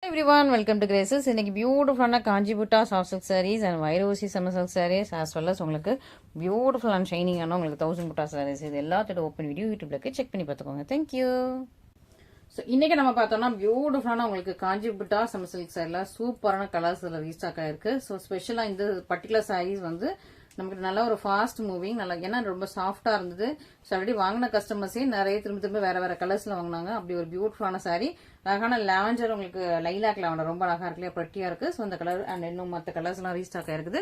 Everyone, welcome to Graces. இன்னைக்கு பியூட்டிஃபுல்லான காஞ்சிபுட்டா சாஃப்ட் சில்க் சாரீஸ் அண்ட் வைரோசி summer silk sarees as well as உங்களுக்கு பியூட்டிஃபுல் அண்ட் ஷைனிங்கான உங்களுக்கு 1000 புட்டா சாரீஸ் இது எல்லாத்தோட ஓப்பன் வீடியோ யூடியூப்ல செக் பண்ணி பார்த்துக்கோங்க. தேங்க்யூ. ஸோ இன்னைக்கு நம்ம பார்த்தோம்னா பியூட்டிஃபுல்லான உங்களுக்கு காஞ்சிபுட்டா சம்மர் சில்க் சாரியில் சூப்பரான கலர்ஸ் இதில் ரீஸ்டாக் ஆயிருக்கு. ஸோ ஸ்பெஷலாக இந்த பர்டிகுலர் சாரீஸ் வந்து நமக்கு நல்ல ஒரு ஃபாஸ்ட் மூவிங் நல்லா ஏன்னா ரொம்ப சாஃப்டா இருந்தது. ஸோ ஆல்ரெடி வாங்கின கஸ்டமர்ஸே நிறைய திரும்ப வேற வேற கலர்ஸ்ல வாங்கினாங்க. அப்படி ஒரு பியூட்டிஃபுல்லான சாரி அழகான லாவெண்டர் உங்களுக்கு லைலாக் லாவெண்டர் ரொம்ப அழகா இருக்கு, பிரட்டியா இருக்கு. ஸோ இந்த கலர் அண்ட் இன்னும் மற்ற கலர்ஸ் எல்லாம் ரீஸ்டாக் ஆயிருக்குது.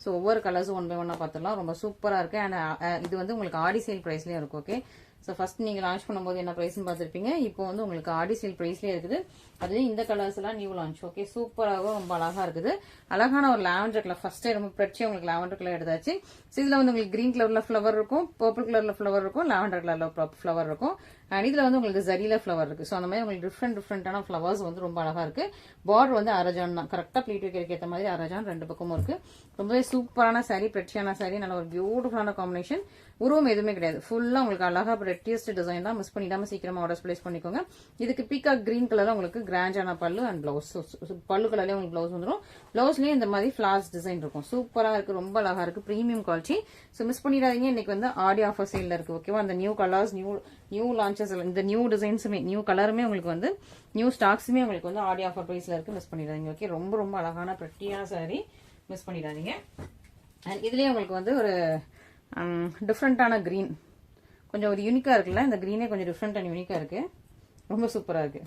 ஸோ ஒவ்வொரு கலர்ஸும் ஒன் பை ஒன்னா பார்த்துலாம் ரொம்ப சூப்பரா இருக்கு. அண்ட் இது வந்து உங்களுக்கு ஆடி சேல் பிரைஸ்லயும் இருக்கு. ஓகே, ஸோ ஃபர்ஸ்ட் நீங்க லான்ச் பண்ணும்போது என்ன பிரைஸ்னு பார்த்துருப்பீங்க. இப்போ வந்து உங்களுக்கு ஆடி சேல் பிரைஸ்லேயே இருக்குது. அதுலயும் இந்த கலர்ஸ் எல்லாம் நியூ லான்ச். ஓகே, சூப்பராகவும் ரொம்ப அழகா இருக்குது. அழகான ஒரு லாவெண்டர் கலர் ஃபர்ஸ்ட் ரொம்ப பிரச்சனை உங்களுக்கு லாவெண்டர் கலர் எடுத்தாச்சு. ஸோ இதுல வந்து உங்களுக்கு கிரீன் கலர்ல ஃபிளவர் இருக்கும், பர்பிள் கலர்ல ஃபிளவர் இருக்கும், லாவெண்டர் கலர்ல ஃபிளவர் இருக்கும். அண்ட் இதுல வந்து உங்களுக்கு ஜரியில ஃபிளவர் இருக்கு. ஸோ அந்த மாதிரி உங்களுக்கு டிஃப்ரெண்டான ஃபிளவர்ஸ் வந்து ரொம்ப அழகா இருக்கு. பார்டர் வந்து அரஜான் தான், கரெக்டா ப்ளீட் வைக்கிறதுக்கு ஏற்ற மாதிரி அரஜான் ரெண்டு பக்கமும் இருக்கு. ரொம்பவே சூப்பரான சாரி, பிரச்சியான சாரி, நல்ல ஒரு பியூட்டிஃபுல்லான காம்பினேஷன். உருவம் எதுவுமே கிடையாது, ஃபுல்லா உங்களுக்கு அழகா ரெட்டியஸ்ட் டிசைன் தான். மிஸ் பண்ணிடாம சீக்கிரமா ஆர்டர்ஸ் பிளேஸ் பண்ணிக்கோங்க. இதுக்கு பீகாக் கிரீன் கலர்ல உங்களுக்கு கிராண்டான பல்லு அண்ட் பிளவுஸ். பல்லு கலர்லயே உங்களுக்கு பிளவுஸ் வந்துடும். பிளவுஸ்லயும் இந்த மாதிரி ஃபிளார்ஸ் டிசைன் இருக்கும். சூப்பரா இருக்கு, ரொம்ப அழகா இருக்கு, பிரீமியம் குவாலிட்டி. ஸோ மிஸ் பண்ணிடாதீங்க. இன்னைக்கு வந்து ஆடி ஆஃபர் சேல்ல இருக்கு. ஓகேவா, அந்த நியூ கலர்ஸ் நியூ லான்ச்சஸ் இந்த நியூ டிசைன்ஸுமே நியூ கலருமே உங்களுக்கு வந்து நியூ ஸ்டாக்ஸுமே உங்களுக்கு வந்து ஆடி ஆஃபர் பிரைஸ்ல இருக்கு. மிஸ் பண்ணிடாதீங்க. ஓகே, ரொம்ப ரொம்ப அழகான பிரட்டியான சாரி, மிஸ் பண்ணிடாதீங்க. அண்ட் இதுலயே உங்களுக்கு வந்து ஒரு டிஃப்ரெண்டான கிரீன் கொஞ்சம் ஒரு யூனிக்கா இருக்குல்ல, இந்த கிரீனே கொஞ்சம் டிஃப்ரெண்ட் அண்ட் யூனிக்கா இருக்கு, ரொம்ப சூப்பரா இருக்கு.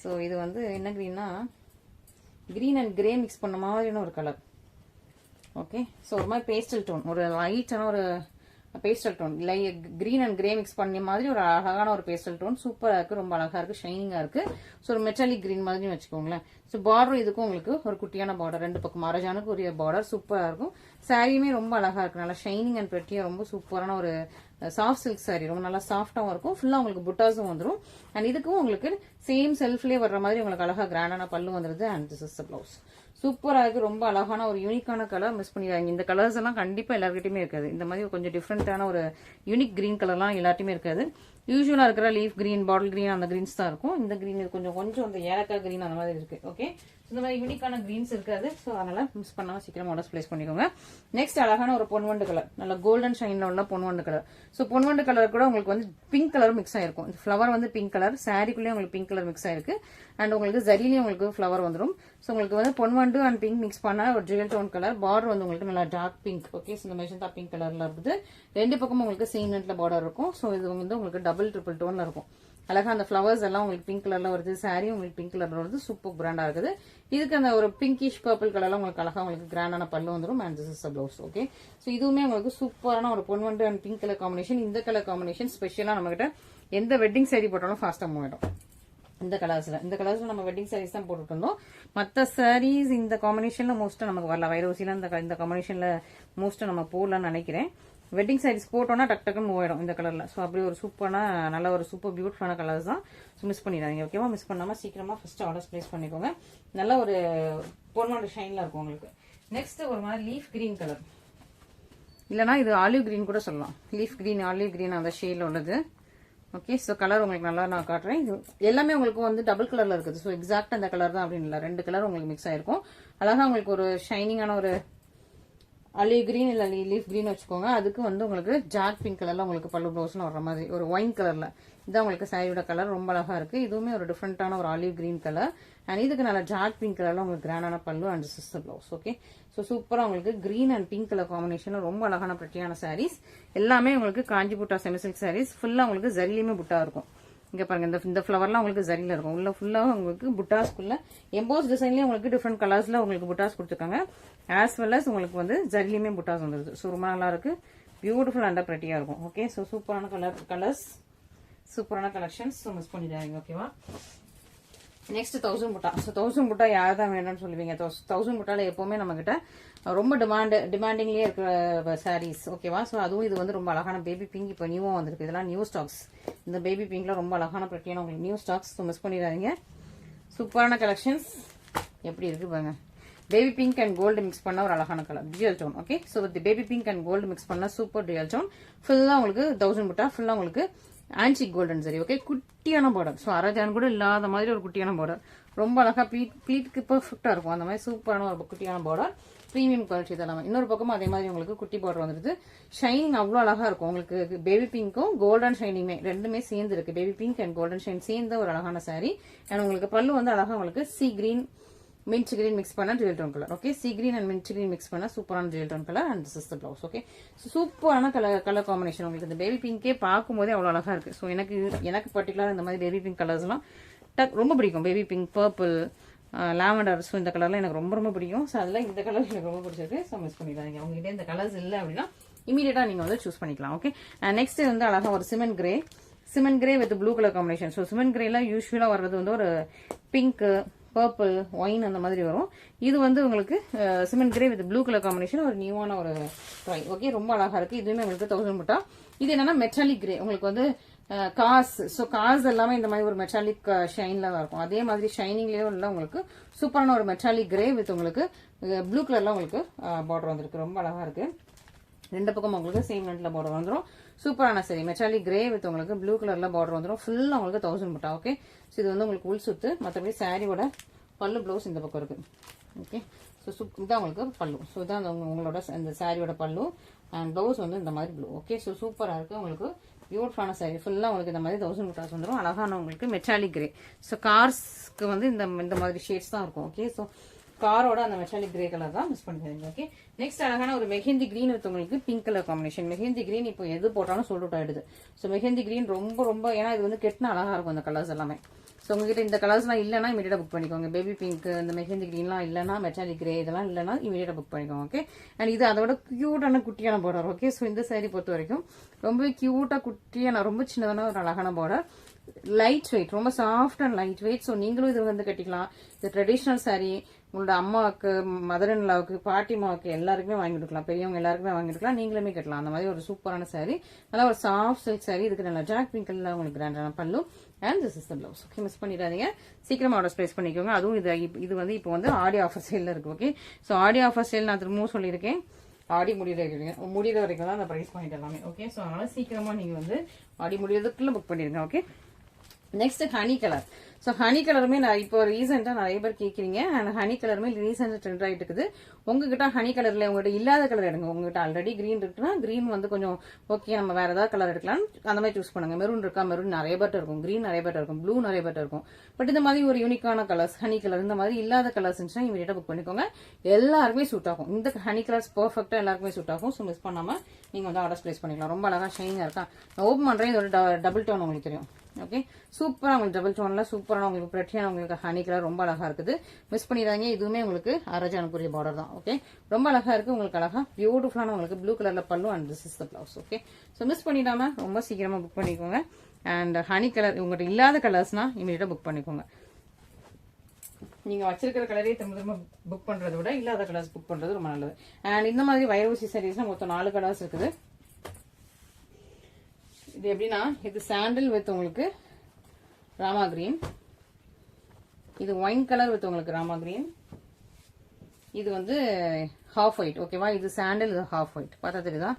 ஸோ இது வந்து என்ன கிரீன்னா கிரீன் அண்ட் கிரே மிக்ஸ் பண்ண மாதிரியான ஒரு கலர். ஓகே, ஸோ ஒரு மாதிரி பேஸ்டல் டோன், ஒரு லைட்டான ஒரு pastel tone, green and grey mix பண்ண மாதிரி ஒரு அழகான ஒரு பேஸ்டல் டோன். சூப்பரா இருக்கு, ரொம்ப அழகா இருக்கு, ஷைனிங்கா இருக்கு. ஸோ ஒரு மெட்டாலிக் கிரீன் மாதிரி வச்சுக்கோங்களேன். ஸோ பார்டர் இதுக்கும் உங்களுக்கு ஒரு குட்டியான பார்டர், ரெண்டு பக்கம் அரஜானுக்கு உரிய பார்டர் சூப்பரா இருக்கும். சாரியுமே ரொம்ப அழகா இருக்கு, நல்லா ஷைனிங் அண்ட் பெட்டியா ரொம்ப சூப்பரான ஒரு சாஃப்ட் சில்க் சாரி, ரொம்ப நல்லா சாஃப்டாவும் இருக்கும். ஃபுல்லா உங்களுக்கு புட்டாஸும் வந்துடும். அண்ட் இதுக்கும் உங்களுக்கு சேம் செல்ஃப்லயே வர்ற மாதிரி உங்களுக்கு அழகா கிராண்டான பல்லு வந்துருது. And this is the blouse. சூப்பரா இருக்கு, ரொம்ப அழகான ஒரு யூனிக்கான கலர், மிஸ் பண்ணிடுறாங்க. இந்த கலர்ஸ் எல்லாம் கண்டிப்பா எல்லாருக்கிட்டையுமே இருக்காது. இந்த மாதிரி கொஞ்சம் டிஃப்ரெண்டான ஒரு யூனிக் கிரீன் கலர்லாம் எல்லாத்தையுமே இருக்காது. யூஸ்வலா இருக்கிற லீஃப் கிரீன், பாட்டில் கிரீன் அந்த கிரீன்ஸ் தான் இருக்கும். இந்த கிரீன் கொஞ்சம் அந்த ஏலக்காய் கிரீன் அந்த மாதிரி இருக்கு. ஓகே, இந்த மாதிரி யூனிக்கான கிரீன்ஸ் இருக்காது. ஸோ அதனால மிஸ் பண்ணாம சீக்கிரம் ஆர்டர்ஸ் பிளேஸ் பண்ணிக்கோங்க. நெக்ஸ்ட் அழகான ஒரு பொன்வண்டு கலர், நல்ல கோல்டன் ஷைன்ல உள்ள பொன்வண்டு கலர். ஸோ பொன்வண்டு கலர் கூட உங்களுக்கு வந்து பிங்க் கலர் மிக்ஸ் ஆயிருக்கும். ஃபிளவர் வந்து பிங்க் கலர், சாரிக்குள்ளேயே உங்களுக்கு பிங்க் கலர் மிக்ஸ் ஆயிருக்கு. அண்ட் உங்களுக்கு ஜரிலையும் உங்களுக்கு ஃபிளவர் வந்துடும். ஸோ உங்களுக்கு வந்து பொன்வண்டு அண்ட் பிங்க் மிக்ஸ் பண்ண ஒரு ஜுவல் டோன் கலர். பார்டர் வந்து உங்களுக்கு நல்லா டார்க் பிங்க். ஓகே, இந்த மெஷன் தான் பிங்க் கலர்ல இருக்குது. ரெண்டு பக்கமும் உங்களுக்கு சேம் நெட்ல பார்டர் இருக்கும். ஸோ இது வந்து உங்களுக்கு டபுள் ட்ரிபிள் டோன்ல இருக்கும். அழகா அந்த ஃபிளவர்ஸ் எல்லாம் உங்களுக்கு பிங்க் கலர்ல வருது, சாரி உங்களுக்கு பிங்க் கலர்ல வருது, சூப்பர் பிராண்டா இருக்குது. இதுக்கு அந்த ஒரு பிங்கிஷ் பர்பிள் கலர்ல உங்களுக்கு அழகா உங்களுக்கு கிராண்டான பல்லு வந்துடும். And this is the blouse. Okay, so இதுவுமே உங்களுக்கு சூப்பரான ஒரு பொன்வண்டு அண்ட் பிங்க் கலர் காம்பினேஷன். இந்த கலர் காம்பினேஷன் ஸ்பெஷலா நம்ம கிட்ட எந்த வெட்டிங் சாரி போட்டாலும் ஃபாஸ்டா மூவ் ஆயிடும். இந்த கலர்ஸ்ல நம்ம வெட்டிங் சாரீஸ் தான் போட்டுட்டு இருந்தோம். மற்ற சாரீஸ் இந்த காம்பினேஷன்ல மோஸ்டா நமக்கு வரல. வைரோசில இந்த காம்பினேஷன்ல மோஸ்டா நம்ம போடலாம்னு நினைக்கிறேன். வெட்டிங் சாரீஸ் போட்டோம்னா டக்குன்னு மூவ் ஆயிடும் இந்த கலர்ல. ஸோ அப்படி ஒரு சூப்பரான நல்ல ஒரு சூப்பர் பியூட்டிஃபுல்லான கலர்ஸ் தான். ஸோ மிஸ் பண்ணிடாதீங்க. ஓகேவா, மிஸ் பண்ணாம சீக்கிரமா ஃபர்ஸ்ட் ஆர்டர்ஸ் பிளேஸ் பண்ணிக்கோங்க. நல்ல ஒரு பொன்வண்டு ஷைன்ல இருக்கும் உங்களுக்கு. நெக்ஸ்ட் ஒரு மாதிரி லீஃப் கிரீன் கலர், இல்லைனா இது ஆலிவ் கிரீன் கூட சொல்லலாம். லீஃப் கிரீன், ஆலிவ் கிரீன் அந்த ஷேட்ல உள்ளது. ஓகே, ஸோ கலர் உங்களுக்கு நல்லா நான் காட்டுறேன். இது எல்லாமே உங்களுக்கு வந்து டபுள் கலர்ல இருக்குது. ஸோ எக்ஸாக்ட் அந்த கலர் தான் அப்படின்னு இல்லை, ரெண்டு கலர் உங்களுக்கு மிக்ஸ் ஆயிருக்கும். அழகா உங்களுக்கு ஒரு ஷைனிங்கான ஒரு ஆலிவ் கிரீன் இல்ல லீஃப் கிரீன் வச்சுக்கோங்க. அதுக்கு வந்து உங்களுக்கு ஜாக் பிங்க் கலர்ல உங்களுக்கு பல்லு பிளவுஸ்னு வர்ற மாதிரி ஒரு ஒயின் கலர்ல இதான் உங்களுக்கு சாரியோட கலர், ரொம்ப அழகா இருக்கு. இதுவுமே ஒரு டிஃப்ரெண்டான ஒரு ஆலிவ் கிரீன் கலர். அண்ட் இதுக்கு நல்ல ஜாக் பிங்க் கலர்ல உங்களுக்கு கிராண்டான பல்லு and sister blouse. Okay, so சூப்பரா உங்களுக்கு green and pink colour combination, ரொம்ப அழகான பிரட்டியான சாரீஸ். எல்லாமே உங்களுக்கு காஞ்சிபுட்டா செமி சில்க் சாரீஸ். ஃபுல்லா உங்களுக்கு ஜரிலையுமே புட்டா இருக்கும். இங்க பாருங்க, இந்த ஃபிளவர்லாம் உங்களுக்கு ஜரியில இருக்கும். உள்ள ஃபுல்லா உங்களுக்கு புட்டாஸ்க்குள்ள எம்போஸ் டிசைன்லயே உங்களுக்கு டிஃப்ரெண்ட் கலர்ஸ்ல உங்களுக்கு புட்டாஸ் கொடுத்துருக்காங்க. ஆஸ் வெல் அஸ் உங்களுக்கு வந்து ஜரிலையுமே புட்டாஸ் வந்துருது. ஸோ ரொம்ப நல்லா இருக்கு, பியூட்டிஃபுல் அண்ட் பிரட்டியா இருக்கும். ஓகே, ஸோ சூப்பரான கலர்ஸ், சூப்பரான கலெக்ஷன்ஸ். ஸோ மிஸ் பண்ணிடாதீங்க. ஓகேவா, நெக்ஸ்ட் 1000 புட்டா. ஸோ 1000 புட்டா யார் தான் வேணும்னு சொல்லுவீங்க. 1000 புட்டால எப்பவுமே நம்ம கிட்ட ரொம்ப டிமாண்டிங்லயே இருக்கிற சாரீஸ். ஓகேவா, ஸோ அதுவும் இது வந்து ரொம்ப அழகான பேபி பிங்க் இப்போ நியூவா வந்திருக்கு. இதெல்லாம் நியூ ஸ்டாக்ஸ். இந்த பேபி பிங்க்ல ரொம்ப அழகான பிரட்டியான உங்களுக்கு நியூ ஸ்டாக்ஸ். ஸோ மிஸ் பண்ணிடாதீங்க. சூப்பரான கலெக்ஷன்ஸ் எப்படி இருக்கு பாருங்க. Baby pink and gold mix பண்ண ஒரு அழகான கலர், dual tone. Okay, so with baby pink and gold mix பண்ண சூப்பர் டியூயல் டோன். ஃபுல்லா உங்களுக்கு 1000 புட்டா, ஃபுல்லா உங்களுக்கு ஆன்டிக் கோல்டன் சரி. ஓகே, குட்டியான பார்டர். ஸோ அரஜான் கூட இல்லாத மாதிரி ஒரு குட்டியான பார்டர். ரொம்ப அழகா ப்ளீட்டுக்கு பெர்ஃபெக்டா இருக்கும். அந்த மாதிரி சூப்பரான ஒரு குட்டியான பார்டர். ப்ரீமியம் குவாலிட்டி இதெல்லாம். இன்னொரு பக்கமும் அதே மாதிரி உங்களுக்கு குட்டி பார்டர் வந்துருது. ஷைனிங் அவ்வளோ அழகா இருக்கும். உங்களுக்கு பேபி பிங்க்கும் கோல்டன் ஷைனிங்குமே ரெண்டுமே சேர்ந்து இருக்கு. Baby pink and golden shine சேர்ந்த ஒரு அழகான சாரி. அண்ட் உங்களுக்கு பல்லு வந்து அழகா உங்களுக்கு sea green mint green mix பண்ண jewel tone colour. Okay, sea green and mint green mix பண்ண சூப்பரான jewel tone colour. And this is the blouse. Okay, சூப்பரான கலர் காம்பினேஷன். உங்களுக்கு இந்த பேபி பிங்கே பார்க்கும்போதே அவ்வளோ அழகா இருக்கு. ஸோ எனக்கு பர்டிகுலர் இந்த மாதிரி பேபி பிங்க் கலர்ஸ்லாம் ரொம்ப பிடிக்கும். Baby pink, purple, lavender. So இந்த கலர்லாம் எனக்கு ரொம்ப ரொம்ப பிடிக்கும். ஸோ அதில் இந்த கலர் எனக்கு ரொம்ப பிடிச்சிருக்கு. ஸோ மிஸ் பண்ணிடாதீங்க. உங்ககிட்ட இந்த கலர்ஸ் இல்லை அப்படின்னா இமீடியட்டா நீங்க வந்து சூஸ் பண்ணிக்கலாம். ஓகே, நெக்ஸ்ட் வந்து அழகா ஒரு cement grey with blue colour combination. So cement கிரேல யூஸ்வலா வர்றது வந்து ஒரு பிங்க், பர்பிள், ஒயின் அந்த மாதிரி வரும். இது வந்து உங்களுக்கு cement grey with blue colour combination ஒரு நியூவான ஒரு ட்ரை. ஓகே, ரொம்ப அழகா இருக்கு. இதுவுமே உங்களுக்கு 1000 முட்டா. இது என்னன்னா மெட்டாலிக் கிரே. உங்களுக்கு வந்து கார்ஸ் எல்லாமே இந்த மாதிரி ஒரு மெட்டாலிக் ஷைன்ல தான் இருக்கும். அதே மாதிரி ஷைனிங்லயே உள்ள உங்களுக்கு சூப்பரான ஒரு மெட்டாலிக் கிரே வித் உங்களுக்கு ப்ளூ கலர்ல உங்களுக்கு பார்டர் வந்திருக்கு. ரொம்ப அழகா இருக்கு. ரெண்டு பக்கம் உங்களுக்கு சேம் லென்த்ல பார்டர் வந்துடும். சூப்பரான சரி மெட்டாலிக் கிரே வித் உங்களுக்கு ப்ளூ கலர்ல பார்டர் வந்துடும். ஃபுல்லா உங்களுக்கு 1000 முட்டா. ஓகே, ஸோ இது வந்து உங்களுக்கு உள் சுத்து. மற்றபடி சாரியோட பல்லு பிளவுஸ் இந்த பக்கம் இருக்கு. ஓகே, ஸோ இதான் உங்களுக்கு பல்லு. ஸோ இதான் உங்களோட இந்த சாரியோட பல்லு அண்ட் பிளவுஸ் வந்து இந்த மாதிரி ப்ளூ. ஓகே, ஸோ சூப்பரா இருக்கு. உங்களுக்கு பியூட்டிஃபுல்லான சாரி. ஃபுல்லா உங்களுக்கு இந்த மாதிரி 1000 முட்டாஸ் வந்துடும். அழகான உங்களுக்கு மெட்டாலிக் கிரே. ஸோ கார்ஸ்க்கு வந்து இந்த மாதிரி ஷேட்ஸ் தான் இருக்கும். ஓகே, ஸோ காரோட அந்த மெட்டாலிக் கிரே கலர் தான் மிஸ் பண்ணிக்கிறீங்க. ஓகே, நெக்ஸ்ட் அழகான ஒரு மெஹந்தி கிரீன் வித் உங்களுக்கு pink colour combination. Mehndi green இப்போ எது போட்டாலும் சோல்ட் அவுட் ஆயிடுது. ஸோ மெஹந்தி கிரீன் ரொம்ப ஏன்னா இது வந்து கெட்டினா அழகா இருக்கும் அந்த கலர்ஸ் எல்லாமே. ஸோ உங்ககிட்ட இந்த கலர்ஸ்லாம் இல்லைன்னா இமீடியட்டா புக் பண்ணிக்கோங்க. பேபி பிங்க், இந்த மெஹந்தி கிரீன்லாம் இல்லைன்னா மெட்டாலிக் கிரே இதெல்லாம் இல்லைன்னா இமீடியட்டா புக் பண்ணிக்கோங்க. ஓகே, அண்ட் இது அதோட கியூட்டான குட்டியான பார்டர். ஓகே, ஸோ இந்த சாரி பொறுத்த வரைக்கும் ரொம்பவே கியூட்டா குட்டியான ரொம்ப சின்னதான ஒரு அழகான பார்டர். லைட் வெயிட், ரொம்ப soft and light weight. So நீங்களும் இது வந்து கட்டிக்கலாம். இது ட்ரெடிஷ்னல் சாரி. உங்களோட அம்மாவுக்கு, மதர் இன் லாவுக்கு, பாட்டிமாவுக்கு எல்லாருக்குமே வாங்கி கொடுக்கலாம். பெரியவங்க எல்லாருக்குமே வாங்கி கொடுக்கலாம். நீங்களுமே கட்டலாம். அந்த மாதிரி ஒரு சூப்பரான சாரி. நல்லா ஒரு சாஃப்ட் சில்க் சாரி. இதுக்கு நல்லா ஜாக் பிங்க் கலர்ல உங்களுக்கு கிராண்டான பல்லு and this is the blouse. Okay, miss பண்ணிடாதீங்க. சீக்கிரமா ஆர்டர் பிளேஸ் பண்ணிக்கோங்க. அதுவும் இது வந்து இப்போ வந்து ஆடி ஆஃபர் சேல்ல இருக்கு. ஓகே, ஸோ ஆடி ஆஃபர் சேல் நான் திரும்பவும் சொல்லியிருக்கேன். ஆடி முடிகிற வரைக்கும் தான் அந்த பிரைஸ் பாயிண்ட் எல்லாமே. ஓகே, ஸோ அதனால சீக்கிரமா நீங்க வந்து ஆடி முடியறதுக்குள்ள புக் பண்ணிருங்க. Okay, next honey colour. So honey கலருமே நான் இப்போ ரீசெண்டா நிறைய பேர் கேட்குறீங்க. அண்ட் ஹனி கலருமே ரீசெண்டா ட்ரெண்ட் ஆகிட்டு இருக்குது. உங்ககிட்ட ஹனி கலர்ல உங்ககிட்ட இல்லாத கலர் எடுங்க. உங்ககிட்ட ஆல்ரெடி கிரீன் இருக்குன்னா கிரீன் வந்து கொஞ்சம் ஓகே, நம்ம வேற ஏதாவது கலர் எடுக்கலாம் அந்த மாதிரி சூஸ் பண்ணுங்க. மெரூன் இருக்கா, மெரூன் நிறைய பேர் இருக்கும். கிரீன் நிறைய பேர் இருக்கும். ப்ளூ நிறைய பேர் இருக்கும். பட் இந்த மாதிரி ஒரு யூனிக்கான கலர்ஸ் ஹனி கலர் இந்த மாதிரி இல்லாத கலர்ஸ் இருந்துச்சுன்னா இமீடியட்டா புக் பண்ணிக்கோங்க. எல்லாருக்குமே சூட் ஆகும். இந்த ஹனி கலர்ஸ் பெர்ஃபெக்ட்டா எல்லாருக்குமே சூட் ஆகும். ஸோ மிஸ் பண்ணாம நீங்க வந்து ஆர்டர் பிளேஸ் பண்ணிக்கலாம். ரொம்ப அழகா ஷைனிங்கா இருக்கா. நான் ஓப்பன் பண்றேன். இதோட டபுள் டோன் உங்களுக்கு தெரியும். ஓகே, சூப்பரா உங்களுக்கு டபுள் டோன்ல சூப்பரான உங்களுக்கு பிரட்டியான உங்களுக்கு ஹனி கலர் ரொம்ப அழகா இருக்குது. மிஸ் பண்ணிடாதீங்க. இதுவுமே உங்களுக்கு அரஜானுக்குரிய பார்டர் தான். ஓகே, ரொம்ப அழகா இருக்கு. உங்களுக்கு அழகா பியூட்டிஃபுல்லான உங்களுக்கு ப்ளூ கலர்ல பல்லு and this is the blouse. Okay, so miss பண்ணிடாம ரொம்ப சீக்கிரமா புக் பண்ணிக்கோங்க. அண்ட் ஹனி கலர் உங்கள்கிட்ட இல்லாத கலர்ஸ்னா இமீடியட்டா புக் பண்ணிக்கோங்க. நீங்க வச்சிருக்கிற கலரே திரும்ப புக் பண்றதை விட இல்லாத கலர்ஸ் புக் பண்றது ரொம்ப நல்லது. அண்ட் இந்த மாதிரி வைரூசி சாரீஸ்ல மொத்தம் 4 கலர்ஸ் இருக்குது. இது எப்படின்னா இது சாண்டில் வித் உங்களுக்கு ராமா கிரீன், இது ஒயின் கலர் வித் உங்களுக்கு ராமா கிரீன், இது வந்து ஹாஃப் ஒயிட். ஓகேவா, இது சாண்டில், இது ஹாஃப் ஒயிட். பார்த்தா தெரியுதா,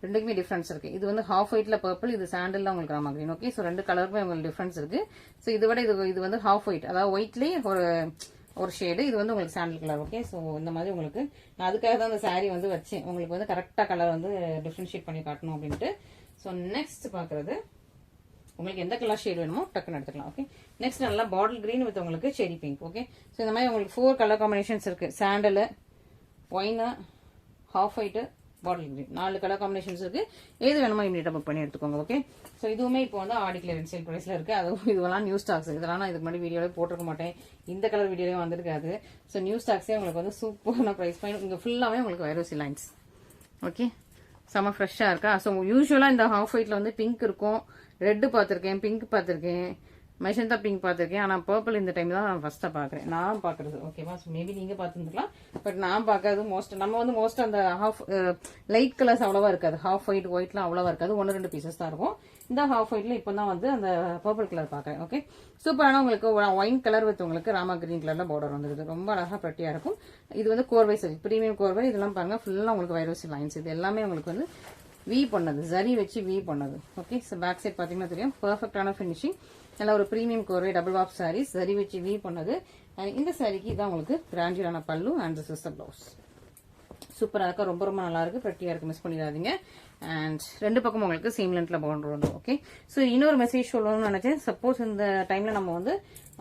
ரெண்டுக்குமே டிஃபரன்ஸ் இருக்கு. இது வந்து ஹாஃப் ஒயிட்ல பர்பிள், இது சாண்டில் உங்களுக்கு ராமா கிரீன். ஓகே, ஸோ ரெண்டு கலருக்குமே உங்களுக்கு டிஃபரன்ஸ் இருக்கு. ஸோ இதை விட இது வந்து ஹாஃப் ஒயிட், அதாவது ஒயிட்லேயே ஒரு ஷேடு. இது வந்து உங்களுக்கு சாண்டில் கலர். ஓகே, ஸோ இந்த மாதிரி உங்களுக்கு நான் அதுக்காக தான் அந்த சாரீ வந்து வச்சேன். உங்களுக்கு வந்து கரெக்டா கலர் வந்து டிஃபரன்ஷியேட் பண்ணி காட்டணும் அப்படின்ட்டு. ஸோ நெக்ஸ்ட் பாக்குறது உங்களுக்கு எந்த கலர் ஷேட் வேணுமோ டக்குன்னு எடுத்துக்கலாம். ஓகே, நெக்ஸ்ட் நல்லா பாட்டில் கிரீன் வித் உங்களுக்கு செரி பிங்க். ஓகே, ஸோ இந்த மாதிரி உங்களுக்கு 4 கலர் காம்பினேஷன்ஸ் இருக்கு. Sandal, wine, half white, bottle green, 4 colour combinations இருக்கு. எது வேணுமோ இமீடியட்டா புக் பண்ணி எடுத்துக்கோங்க. ஓகே, ஸோ இதுவுமே இப்போ வந்து ஆடி கிளியரன்ஸ் சேல் பிரைஸ்ல இருக்கு. அதுவும் இதெல்லாம் நியூ ஸ்டாக்ஸ். இதெல்லாம் நான் இதுக்கு முன்னாடி வீடியோவே போட்டிருக்க மாட்டேன். இந்த கலர் வீடியோவே வந்திருக்காது. ஸோ நியூ ஸ்டாக்ஸே உங்களுக்கு வந்து சூப்பரான பிரைஸ் பாயிண்ட். இங்க ஃபுல்லாவே உங்களுக்கு வைரோசி லைன்ஸ். ஓகே, செம்ம ஃப்ரெஷ்ஷாக இருக்கா. ஸோ யூஸ்வலாக இந்த ஹாஃப் ஒயிட்ல வந்து பிங்க் இருக்கும், ரெட்டு பார்த்துருக்கேன், பிங்க் பார்த்துருக்கேன், மெஷந்தா பிங்க் பார்த்துருக்கேன். ஆனால் பர்பிள் இந்த டைம் தான் நான் ஃபர்ஸ்ட்டாக பார்க்குறேன். நான் பார்க்குறது. ஓகேவா, ஸோ மேபி நீங்கள் பார்த்துருந்துக்கலாம். பட் நான் பார்க்கறது மோஸ்ட் அந்த ஹாஃப் லைட் கலர்ஸ் அவ்வளோவா இருக்காது. ஹாஃப் ஒயிட்லாம் அவ்வளோவா இருக்காது. 1-2 பீசஸ் தான் இருக்கும். இந்த ஹாஃப் ஒயிட்ல இப்போ தான் வந்து அந்த பர்பிள் கலர் பார்க்குறேன். ஓகே, சூப்பரான உங்களுக்கு ஒயின் கலர் வித் உங்களுக்கு ராமா கிரீன் கலர்ல பார்டர் வந்துருது. ரொம்ப அழகா பிரட்டியா இருக்கும். இது வந்து கோர்வை சரி, பிரீமியம் கோர்வை. இதெல்லாம் பாருங்க ஃபுல்லா உங்களுக்கு வைரோசி லைன்ஸ். இது எல்லாமே உங்களுக்கு வந்து வீ பண்ணது, ஜரி வச்சு வீ பண்ணது. ஓகே, ஸோ பேக் சைட் பார்த்தீங்கன்னா தெரியும், பர்ஃபெக்டான ஃபினிஷிங், நல்ல ஒரு ப்ரீமியம் கோர்வை டபுள் வாப் சாரீஸ், ஜரி வச்சு வீ பண்ணது. அண்ட் இந்த சாரிக்கு இதான் உங்களுக்கு கிராண்டியரான பல்லு and this is the blouse. சூப்பராக இருக்கா, ரொம்ப ரொம்ப நல்லா இருக்கு, ப்ரெட்டியா இருக்கு, மிஸ் பண்ணிடாதீங்க. அண்ட் ரெண்டு பக்கம் உங்களுக்கு சேம் லென்த்ல பார்டர் வந்து. ஓகே, ஸோ இன்னொரு மெசேஜ் சொல்லணும்னு நினைச்சேன். சப்போஸ் இந்த டைம்ல நம்ம வந்து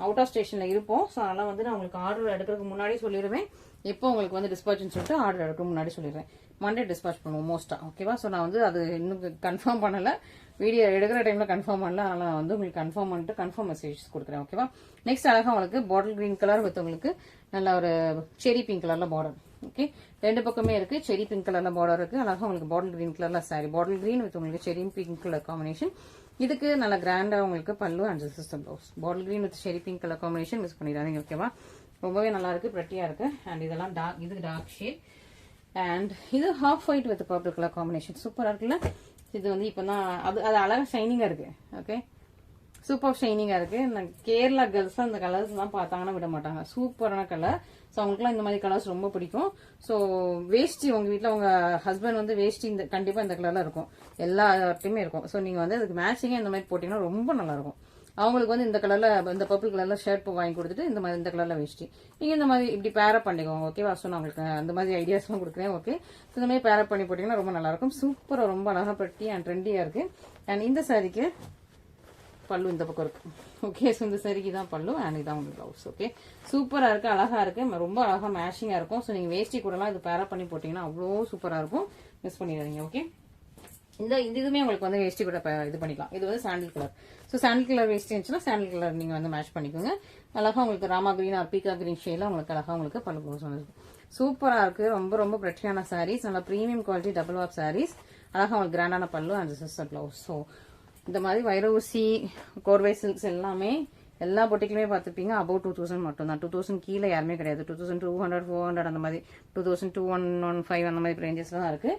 அவுட் ஆஃப் ஸ்டேஷன்ல இருப்போம், ஸோ அதெல்லாம் வந்து நான் உங்களுக்கு ஆர்டர் எடுக்கிறதுக்கு முன்னாடி சொல்லிடுவேன். எப்போ உங்களுக்கு வந்து டிஸ்பாச்னு சொல்லிட்டு ஆர்டர் எடுக்க முன்னாடி சொல்லிடுறேன். மண்டே டிஸ்பாச் பண்ணுவோம் மோஸ்டா. ஓகேவா, ஸோ நான் வந்து அது இன்னும் கன்ஃபார்ம் பண்ணல, வீடியோ எடுக்கிற டைம்ல கன்ஃபார்ம் பண்ணல, அதனால நான் வந்து உங்களுக்கு கன்ஃபார்ம் பண்ணிட்டு கன்ஃபார்ம் மெசேஜ் கொடுக்குறேன். ஓகேவா, நெக்ஸ்ட் அழகா உங்களுக்கு பாட்டில் கிரீன் கலர் வித் உங்களுக்கு நல்ல ஒரு செரி பிங்க் கலர்ல பார்டர். ஓகே, ரெண்டு பக்கமே இருக்கு, செரி பிங்க் கலர்ல பார்டர் இருக்கு. அழகா உங்களுக்கு பாட்டில் கிரீன் கலர்ல சாரி, பாட்டில் கிரீன் வித் உங்களுக்கு செரி பிங்க் கலர் காம்பினேஷன். இதுக்கு நல்ல கிராண்டா உங்களுக்கு பல்லு and system blouse. Bottle green with செரி பிங்க் கலர் காம்பினேஷன் மிஸ் பண்ணிடாதீங்க. ஓகேவா, ரொம்பவே நல்லா இருக்கு, ப்ரெட்டியா இருக்கு. அண்ட் இதெல்லாம் டார்க், இது டார்க் ஷேட். அண்ட் இது half white with purple colour combination சூப்பரா இருக்குல்ல. இது வந்து இப்பதான் அது அழகா ஷைனிங்கா இருக்கு. ஓகே, சூப்பர் ஷைனிங்கா இருக்கு. கேரளா கேர்ள்ஸ் அந்த கலர்ஸ் எல்லாம் பார்த்தாங்கன்னா விட மாட்டாங்க, சூப்பரான கலர். ஸோ அவங்களுக்குலாம் இந்த மாதிரி கலர்ஸ் ரொம்ப பிடிக்கும். ஸோ வேஷ்டி உங்க வீட்டில் உங்க ஹஸ்பண்ட் வந்து வேஷ்டி இந்த கண்டிப்பா இந்த கலர்ல இருக்கும், எல்லாத்தையுமே இருக்கும். ஸோ நீங்க வந்து அதுக்கு மேட்சிங்கா இந்த மாதிரி போட்டீங்கன்னா ரொம்ப நல்லா இருக்கும். அவங்களுக்கு வந்து இந்த கலர்ல, இந்த பர்பிள் கலர்ல ஷர்ட் வாங்கி கொடுத்துட்டு இந்த மாதிரி இந்த கலர்ல வேஷ்டி நீங்க இந்த மாதிரி இப்படி பேரப் பண்ணிக்கோங்க. ஓகேவா, ஸோ நான் உங்களுக்கு அந்த மாதிரி ஐடியாஸ்லாம் கொடுக்குறேன். ஓகே, ஸோ இந்த மாதிரி பேரப் பண்ணி போட்டீங்கன்னா ரொம்ப நல்லா இருக்கும். சூப்பரா, ரொம்ப அழகா ப்ரெட்டி அண்ட் ட்ரெண்டியா இருக்கு. அண்ட் இந்த சாரிக்கு பல்லு இந்த பக்கம் இருக்கு. ஓகே, ஸோ இந்த சாரிக்கு தான் பல்லு அண்ட் இதான் உங்களுக்கு பிளவுஸ். ஓகே, சூப்பரா இருக்கு, அழகா இருக்கு, ரொம்ப அழகா மேட்சிங்கா இருக்கும். ஸோ நீங்க வேஷ்டி கூடலாம் இது பேரப் பண்ணி போட்டீங்கன்னா அவ்வளோ சூப்பரா இருக்கும், மிஸ் பண்ணிடாதீங்க. ஓகே, இந்த இதுவுமே உங்களுக்கு வந்து வேஷ்டி கூட இது பண்ணிக்கலாம். இது வந்து sandal colour. So sandal colour வேஷ்டி இருந்துச்சுன்னா சாண்டில் கலர் நீங்க வந்து மேட்ச் பண்ணிக்கோங்க. அழகா உங்களுக்கு ராமா கிரீன் ஆர் பீகா கிரீன் ஷேட்ல உங்களுக்கு அழகா உங்களுக்கு பல்லு ப்ளவுஸ் வந்து சூப்பரா இருக்கு. ரொம்ப ரொம்ப ப்ரெட்டியான சாரீஸ், நல்ல premium quality double warp saris. அழகா உங்களுக்கு கிராண்டான பல்லு அண்ட் சிஸ்டர் பிளவுஸ். ஸோ இந்த மாதிரி வைரூசி கோர்வை சில்க்ஸ் எல்லாமே எல்லா பொட்டிக்குமே பார்த்துப்பீங்க அபவுட் 2000 மட்டும் தான். 2000 கீழே யாருமே கிடையாது. 2200 400 அந்த மாதிரி 2215 அந்த மாதிரி ரேஞ்சஸ்ல தான் இருக்கு.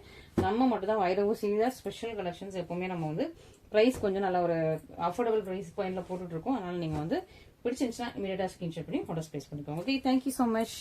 நம்ம மட்டும் தான் வைரூசியில ஸ்பெஷல் கலெக்ஷன்ஸ் எப்பவுமே நம்ம வந்து பிரைஸ் கொஞ்சம் நல்ல ஒரு அஃபோர்டபுள் பிரைஸ் பாயிண்ட்ல போட்டுட்டு இருக்கோம். அதனால நீங்க வந்து பிடிச்சிருந்துச்சுன்னா இமீடியட்டா ஸ்கிரீன்ஷாட் பண்ணி ஆர்டர் பிளேஸ் பண்ணிக்கோங்க. Okay, thank you so much.